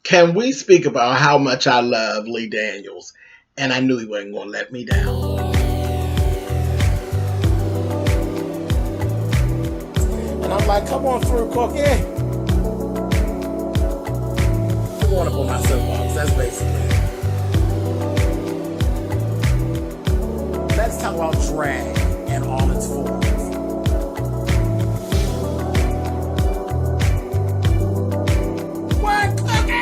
Can we speak about how much I love Lee Daniels? And I knew he wasn't going to let me down. And I'm like, come on through, Cookie. I want to put my soapbox. That's basically it. Let's talk about drag and all its forms. What, Cookie?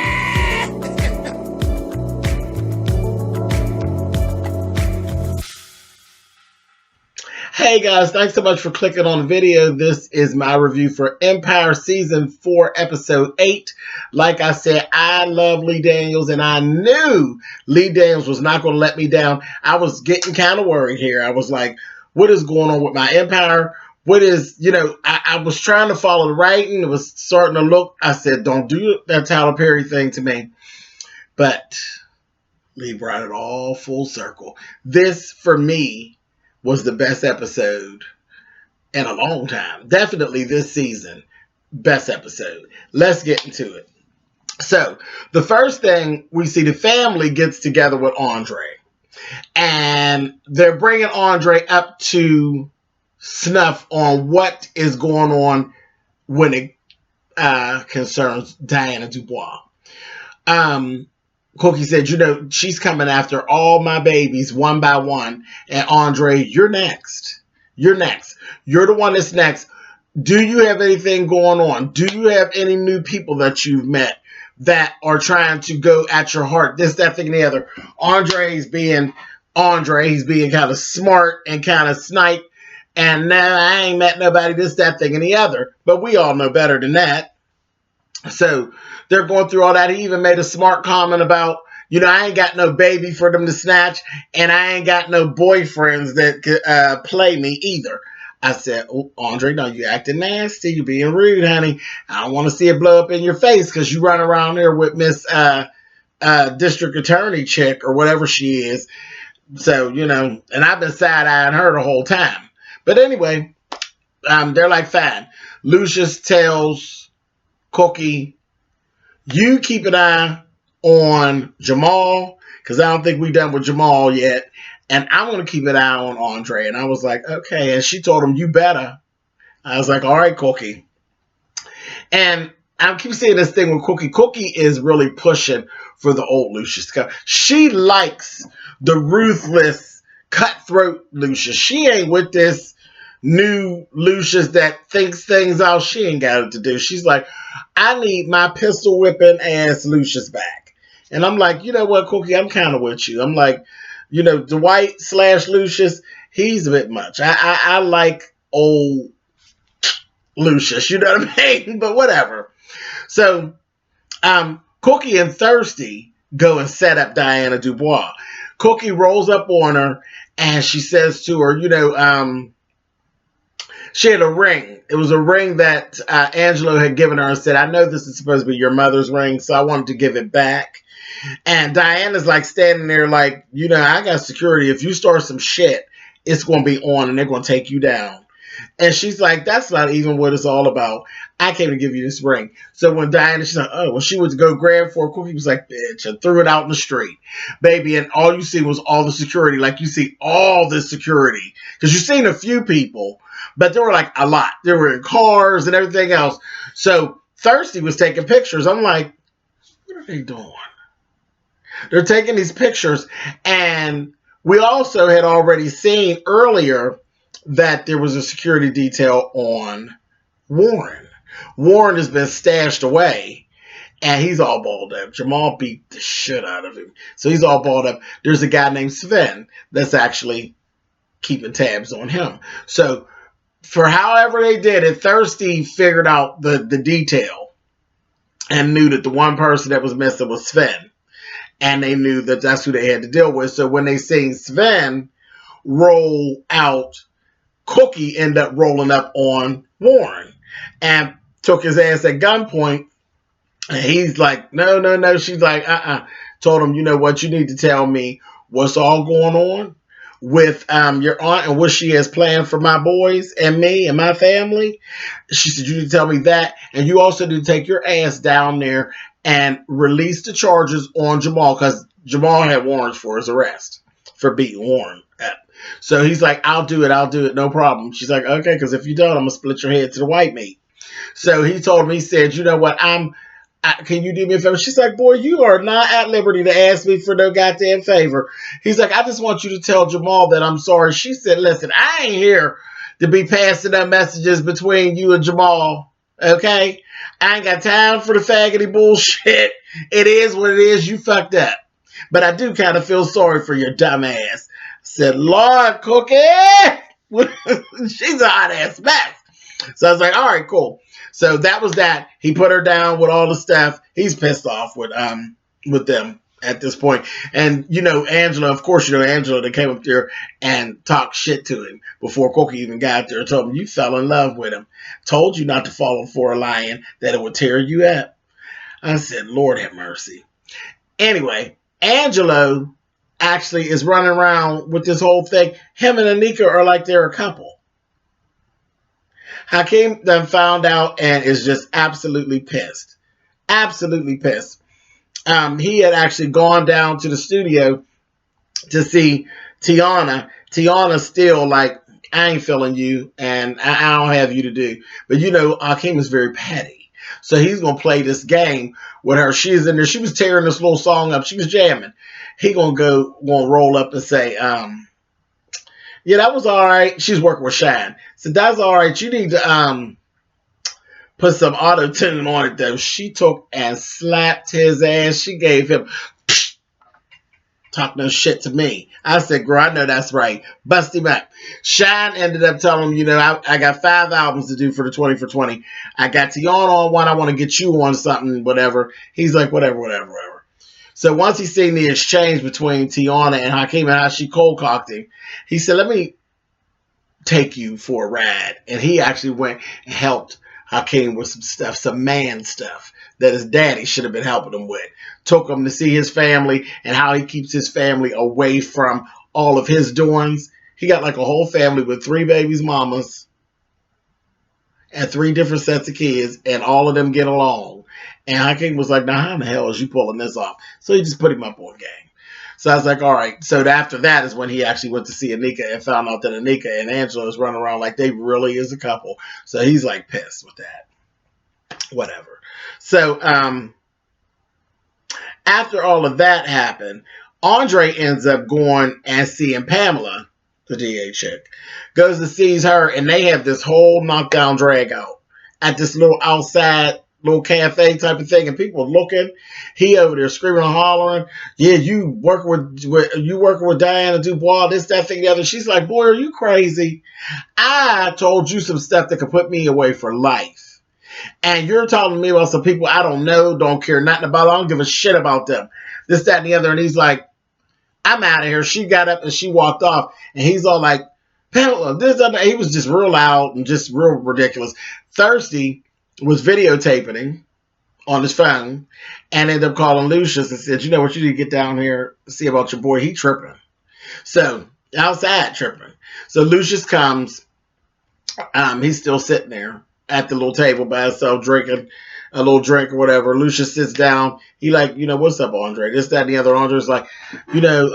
Hey guys, thanks so much for clicking on the video. This is my review for Empire Season 4, Episode 8. Like I said, I love Lee Daniels, and I knew Lee Daniels was not going to let me down. I was getting kind of worried here. I was like, what is going on with my Empire? What is, I was trying to follow the writing. It was starting to look, I said, don't do that Tyler Perry thing to me. But Lee brought it all full circle. This, for me, was the best episode in a long time. Definitely this season, best episode. Let's get into it. So, the first thing we see, the family gets together with Andre. And they're bringing Andre up to snuff on what is going on when it concerns Diana Dubois. Cookie said, she's coming after all my babies one by one. And Andre, you're next. You're next. You're the one that's next. Do you have anything going on? Do you have any new people that you've met that are trying to go at your heart? This, that, thing, and the other. He's being kind of smart and kind of snipe. And now I ain't met nobody, this, that, thing, and the other. But we all know better than that. So they're going through all that. He even made a smart comment about, I ain't got no baby for them to snatch, and I ain't got no boyfriends that could play me either. I said, oh, Andre, no, you acting nasty. You being rude, honey. I don't want to see it blow up in your face because you run around there with Miss District Attorney chick or whatever she is. So, and I've been side-eyeing her the whole time. But anyway, they're like, fine. Lucius tells Cookie, you keep an eye on Jamal, because I don't think we're done with Jamal yet, and I'm going to keep an eye on Andre. And I was like, okay. And she told him, you better. I was like, all right, Cookie. And I keep saying this thing with Cookie. Cookie is really pushing for the old Lucius. She likes the ruthless, cutthroat Lucius. She ain't with this new Lucius that thinks things out. She ain't got it to do. She's like, I need my pistol whipping ass Lucius back. And I'm like, you know what, Cookie, I'm kind of with you. I'm like, Dwight / Lucius, he's a bit much. I like old Lucius, you know what I mean? But whatever. So, Cookie and Thirsty go and set up Diana Dubois. Cookie rolls up on her and she says to her, she had a ring. It was a ring that Angelo had given her and said, I know this is supposed to be your mother's ring, so I wanted to give it back. And Diana's like standing there like, I got security. If you start some shit, it's going to be on and they're going to take you down. And she's like, that's not even what it's all about. I came to give you this ring. So when Diana, she's like, oh, when she went to go grab for a Cookie, was like, bitch, and threw it out in the street. Baby, and all you see was all the security. Like, you see all this security. Because you've seen a few people, but there were like a lot. They were in cars and everything else. So Thirsty was taking pictures. I'm like, what are they doing? They're taking these pictures. And we also had already seen earlier that there was a security detail on Warren. Warren has been stashed away. And he's all balled up. Jamal beat the shit out of him. So he's all balled up. There's a guy named Sven that's actually keeping tabs on him. So for however they did it, Thirsty figured out the detail and knew that the one person that was missing was Sven. And they knew that that's who they had to deal with. So when they seen Sven roll out, Cookie ended up rolling up on Warren and took his ass at gunpoint. And he's like, no. She's like, Told him, you know what, you need to tell me what's all going on with your aunt and what she has planned for my boys and me and my family. She said, you need to tell me that. And you also need to take your ass down there and released the charges on Jamal because Jamal had warrants for his arrest for beating Warren up. So he's like, I'll do it, no problem. She's like, okay, because if you don't, I'm going to split your head to the white meat. So he told me, he said, you know what, can you do me a favor? She's like, boy, you are not at liberty to ask me for no goddamn favor. He's like, I just want you to tell Jamal that I'm sorry. She said, listen, I ain't here to be passing up messages between you and Jamal, okay? I ain't got time for the faggoty bullshit. It is what it is. You fucked up. But I do kind of feel sorry for your dumb ass. I said, Lord, Cookie! She's a hot ass mess. So I was like, all right, cool. So that was that. He put her down with all the stuff. He's pissed off with them at this point. And, you know, Angela, of course, you know, Angela, they came up there and talked shit to him before Cookie even got there. Told him, you fell in love with him. Told you not to fall for a lion, that it would tear you up. I said, Lord have mercy. Anyway, Angelo actually is running around with this whole thing. Him and Anika are like they're a couple. Hakeem then found out and is just absolutely pissed. Absolutely pissed. He had actually gone down to the studio to see Tiana. Tiana's still like, I ain't feeling you and I don't have you to do. But you know, Hakeem is very petty. So he's going to play this game with her. She's in there. She was tearing this little song up. She was jamming. He going to roll up and say, yeah, that was all right. She's working with Shine. So that's all right. You need to put some auto-tune on it, though. She took and slapped his ass. She gave him, talk no shit to me. I said, girl, I know that's right. Bust him up. Shine ended up telling him, you know, I got 5 albums to do for the 20 for 20. I got Tiana on one. I want to get you on something, whatever. He's like, whatever. So once he seen the exchange between Tiana and Hakeem and how she cold cocked him, he said, let me take you for a ride. And he actually went and helped Hakeem with some stuff, some man stuff that his daddy should have been helping him with. Took him to see his family and how he keeps his family away from all of his doings. He got like a whole family with 3 babies' mamas and 3 different sets of kids, and all of them get along. And Hakeem was like, now how in the hell is you pulling this off? So he just put him up on game. So I was like, all right. So after that is when he actually went to see Anika and found out that Anika and Angela is running around like they really is a couple. So he's like pissed with that. Whatever. So after all of that happened, Andre ends up going and seeing Pamela, the DA chick. Goes and sees her, and they have this whole knockdown drag out at this little outside little cafe type of thing, and people looking. He over there screaming and hollering, yeah, you working with Diana Dubois, this, that, thing, the other. She's like, boy, are you crazy? I told you some stuff that could put me away for life. And you're talking to me about some people I don't know, don't care nothing about. I don't give a shit about them. This, that, and the other. And he's like, I'm out of here. She got up and she walked off. And he's all like, Pamela, this, that. He was just real loud and just real ridiculous. Thirsty was videotaping him on his phone and ended up calling Lucius and said, you know what, you need to get down here and see about your boy. He tripping. So outside tripping. So Lucius comes. He's still sitting there at the little table by himself drinking a little drink or whatever. Lucius sits down. He like, you know, what's up, Andre? This, that, and the other. Andre's like, you know,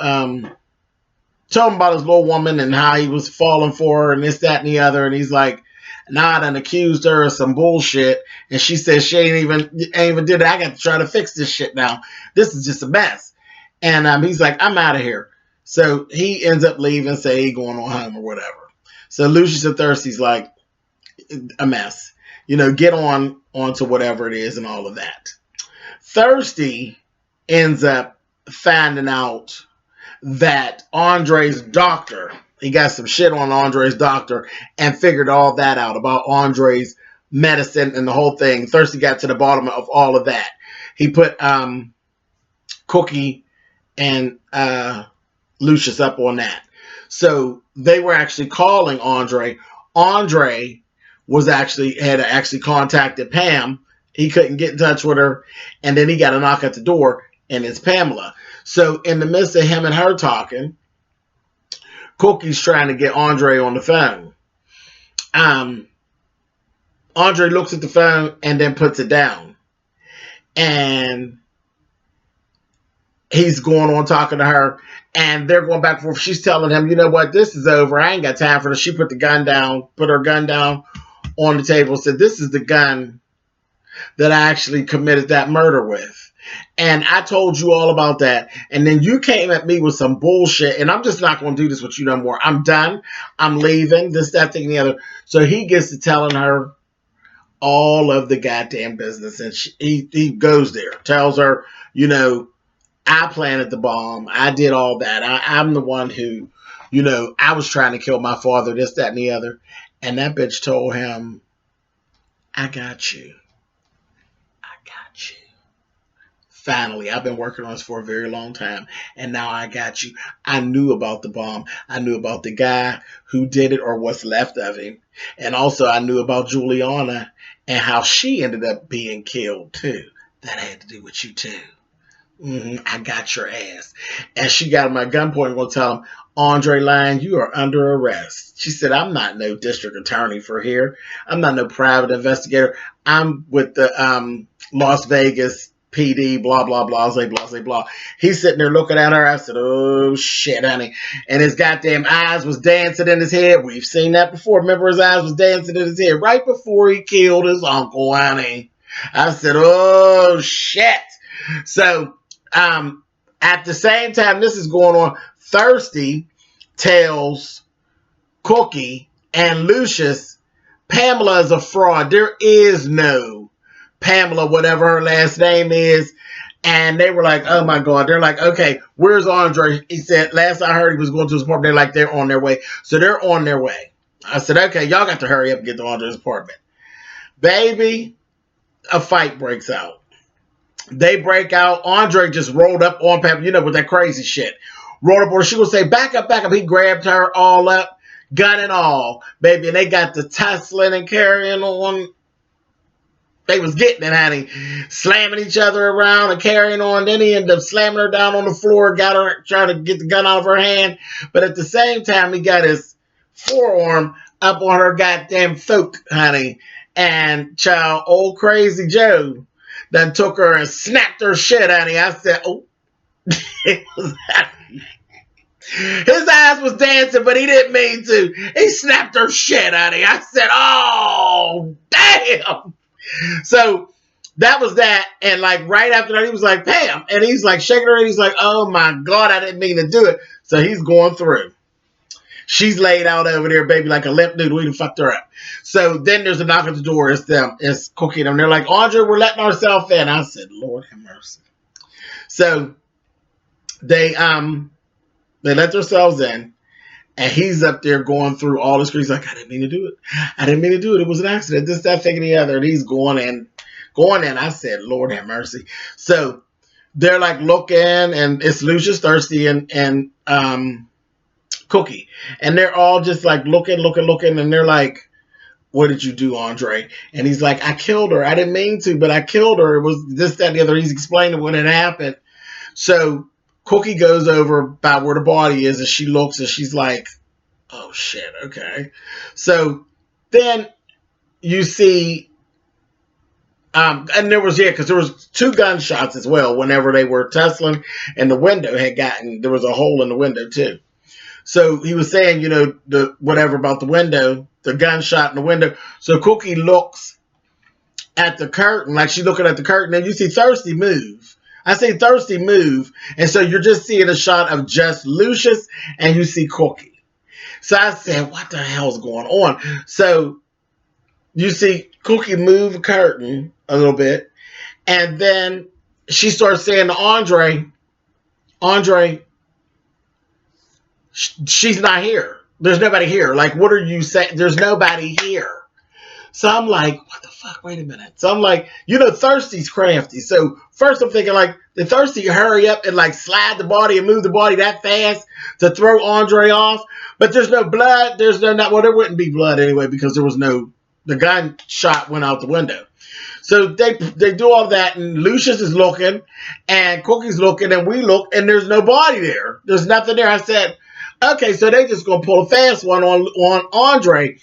tell him about his little woman and how he was falling for her and this, that, and the other. And he's like, nah, I done accused her of some bullshit, and she says she ain't even did it. I got to try to fix this shit now. This is just a mess. And he's like, I'm out of here. So he ends up leaving, say he going on home or whatever. So Lucius and Thirsty's like, a mess. You know, get on to whatever it is and all of that. Thirsty ends up finding out that Andre's doctor, he got some shit on Andre's doctor and figured all that out about Andre's medicine and the whole thing. Thirsty got to the bottom of all of that. He put Cookie and Lucius up on that. So they were actually calling Andre. Andre had actually contacted Pam. He couldn't get in touch with her. And then he got a knock at the door, and it's Pamela. So in the midst of him and her talking, Cookie's trying to get Andre on the phone. Andre looks at the phone and then puts it down. and he's going on talking to her, and they're going back and forth. She's telling him, you know what, this is over. I ain't got time for this. She put her gun down on the table and said, this is the gun that I actually committed that murder with. And I told you all about that. And then you came at me with some bullshit, and I'm just not going to do this with you no more. I'm done. I'm leaving. This, that, thing, and the other. So he gets to telling her all of the goddamn business. And he goes there, tells her, you know, I planted the bomb. I did all that. I'm the one who, you know, I was trying to kill my father, this, that, and the other. And that bitch told him, I got you. I got you. Finally, I've been working on this for a very long time, and now I got you. I knew about the bomb. I knew about the guy who did it or what's left of him. And also I knew about Juliana and how she ended up being killed too. That had to do with you too. I got your ass. And she got him at gunpoint and going to tell him, Andre Lyon, you are under arrest. She said, I'm not no district attorney for here. I'm not no private investigator. I'm with the Las Vegas PD, blah, blah, blah, blah, blah, blah. He's sitting there looking at her. I said, oh, shit, honey. And his goddamn eyes was dancing in his head. We've seen that before. Remember, his eyes was dancing in his head right before he killed his uncle, honey. I said, oh, shit. So, at the same time this is going on, Thirsty tells Cookie and Lucius, Pamela is a fraud. There is no Pamela, whatever her last name is. And they were like, oh my God. They're like, okay, where's Andre? He said, last I heard he was going to his apartment. They're like, they're on their way. So they're on their way. I said, okay, y'all got to hurry up and get to Andre's apartment. Baby, a fight breaks out. They break out. Andre just rolled up on Pamela, you know, with that crazy shit. Rolled up on her. She would say, back up, back up. He grabbed her all up, gun and all, baby. And they got the tussling and carrying on. They was getting it, honey. Slamming each other around and carrying on. Then he ended up slamming her down on the floor, got her, trying to get the gun out of her hand. But at the same time, he got his forearm up on her goddamn throat, honey. And child, old crazy Joe then took her and snapped her shit, honey. I said, oh. His eyes was dancing, but he didn't mean to. He snapped her shit, honey. I said, oh, damn. So that was that. And like right after that, he was like, Pam. And he's like shaking her and he's like, oh my God, I didn't mean to do it. So he's going through. She's laid out over there, baby, like a limp noodle. We done fucked her up. So then there's a knock at the door. It's them. It's Cookie and them. They're like, Andre, we're letting ourselves in. I said, Lord have mercy. So they let themselves in. And he's up there going through all the screens like, I didn't mean to do it. I didn't mean to do it. It was an accident. This, that, thing, and the other. And he's going in. I said, Lord have mercy. So they're like looking, and it's Lucius, Thirsty, and Cookie. And they're all just like looking. And they're like, what did you do, Andre? And he's like, I killed her. I didn't mean to, but I killed her. It was this, that, and the other. He's explaining what had happened. So Cookie goes over by where the body is, and she looks, and she's like, oh, shit, okay. So then you see, and there was, because there was 2 gunshots as well whenever they were tussling, and the window had gotten, there was a hole in the window, too. So he was saying, you know, the whatever about the window, the gunshot in the window. So Cookie looks at the curtain, like she's looking at the curtain, and you see Thirsty move. I say Thirsty move, and so you're just seeing a shot of just Lucius, and you see Cookie. So I said, what the hell's going on? So you see Cookie move the curtain a little bit, and then she starts saying to Andre, she's not here. There's nobody here. Like, what are you saying? There's nobody here. So I'm like, what the fuck? Wait a minute. So I'm like, you know, Thirsty's crafty. So first I'm thinking like, did Thirsty hurry up and like slide the body and move the body that fast to throw Andre off? But there's no blood. There's no, well, there wouldn't be blood anyway because there was no, the gunshot went out the window. So they do all that, and Lucius is looking, and Cookie's looking, and we look, and there's no body there. There's nothing there. I said, okay, so they just going to pull a fast one on Andre,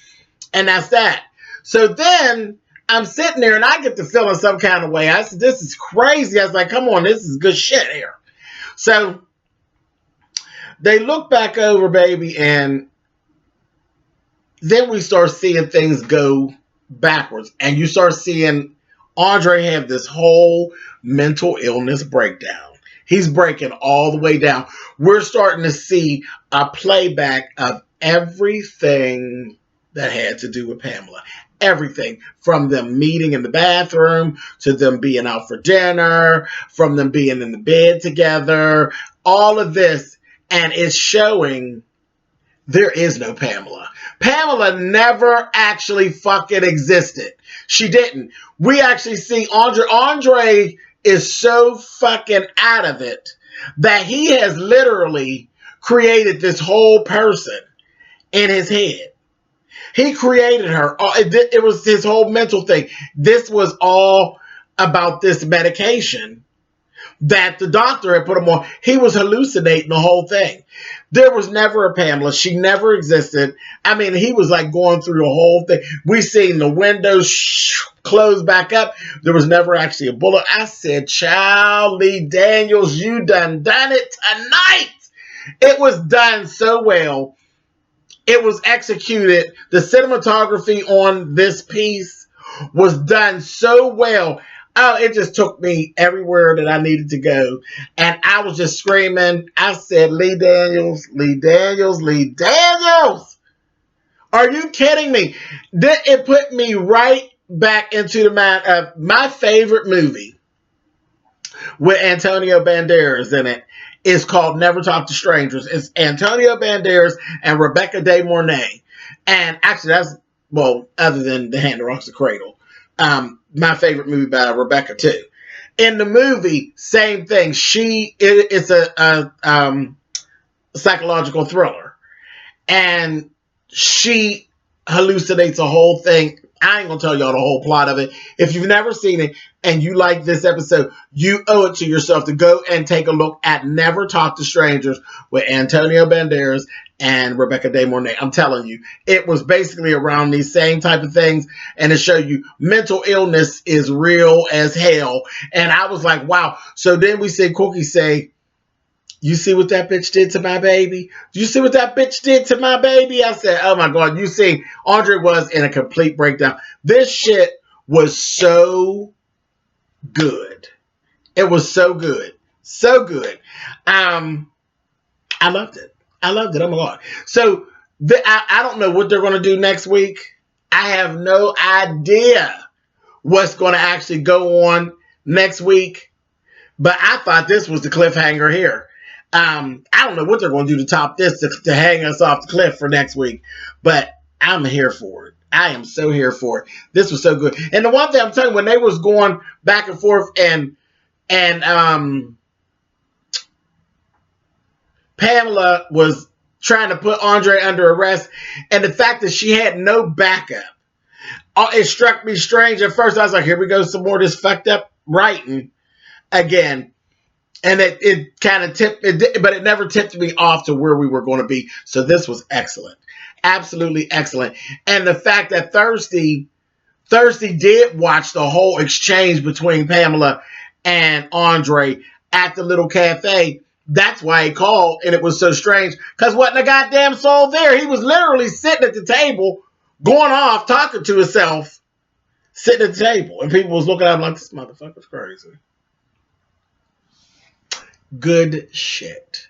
and that's that. So then I'm sitting there and I get to feeling some kind of way. I said, this is crazy. I was like, come on, this is good shit here. So they look back over, baby, and then we start seeing things go backwards. And you start seeing Andre have this whole mental illness breakdown. He's breaking all the way down. We're starting to see a playback of everything that had to do with Pamela. Everything from them meeting in the bathroom to them being out for dinner, from them being in the bed together, all of this. And it's showing there is no Pamela. Pamela never actually fucking existed. She didn't. We actually see Andre. Andre is so fucking out of it that he has literally created this whole person in his head. He created her. It was his whole mental thing. This was all about this medication that the doctor had put him on. He was hallucinating the whole thing. There was never a Pamela. She never existed. I mean, he was like going through the whole thing. We seen the windows close back up. There was never actually a bullet. I said, Child Lee Daniels, you done it tonight. It was done so well. It was executed. The cinematography on this piece was done so well. Oh, it just took me everywhere that I needed to go. And I was just screaming. I said, Lee Daniels, Lee Daniels, Lee Daniels. Are you kidding me? It put me right back into the mind of my favorite movie with Antonio Banderas in it. Is called Never Talk to Strangers. It's Antonio Banderas and Rebecca De Mornay. And actually, that's, well, other than The Hand That Rocks the Cradle, my favorite movie by Rebecca, too. In the movie, same thing. It's a psychological thriller. And she hallucinates a whole thing. I ain't going to tell y'all the whole plot of it. If you've never seen it and you like this episode, you owe it to yourself to go and take a look at Never Talk to Strangers with Antonio Banderas and Rebecca De Mornay. I'm telling you, it was basically around these same type of things, and it showed you mental illness is real as hell. And I was like, wow. So then we see Cookie say, you see what that bitch did to my baby? Do you see what that bitch did to my baby? I said, oh my God. You see, Andre was in a complete breakdown. This shit was so good. It was so good. So good. I loved it. I loved it. Oh my God. So I don't know what they're going to do next week. I have no idea what's going to actually go on next week. But I thought this was the cliffhanger here. I don't know what they're going to do to top this to hang us off the cliff for next week, but I'm here for it. I am so here for it. This was so good. And the one thing I'm telling you, when they was going back and forth and Pamela was trying to put Andre under arrest, and the fact that she had no backup, it struck me strange at first. I was like, here we go, some more of this fucked up writing again. And it kind of tipped, but it never tipped me off to where we were going to be. So this was excellent. Absolutely excellent. And the fact that Thursday did watch the whole exchange between Pamela and Andre at the little cafe. That's why he called, and it was so strange. Because wasn't a goddamn soul there. He was literally sitting at the table, going off, talking to himself, sitting at the table. And people was looking at him like, this motherfucker's crazy. Good shit.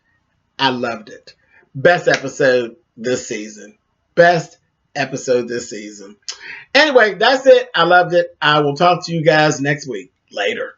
I loved it. Best episode this season. Best episode this season. Anyway, that's it. I loved it. I will talk to you guys next week. Later.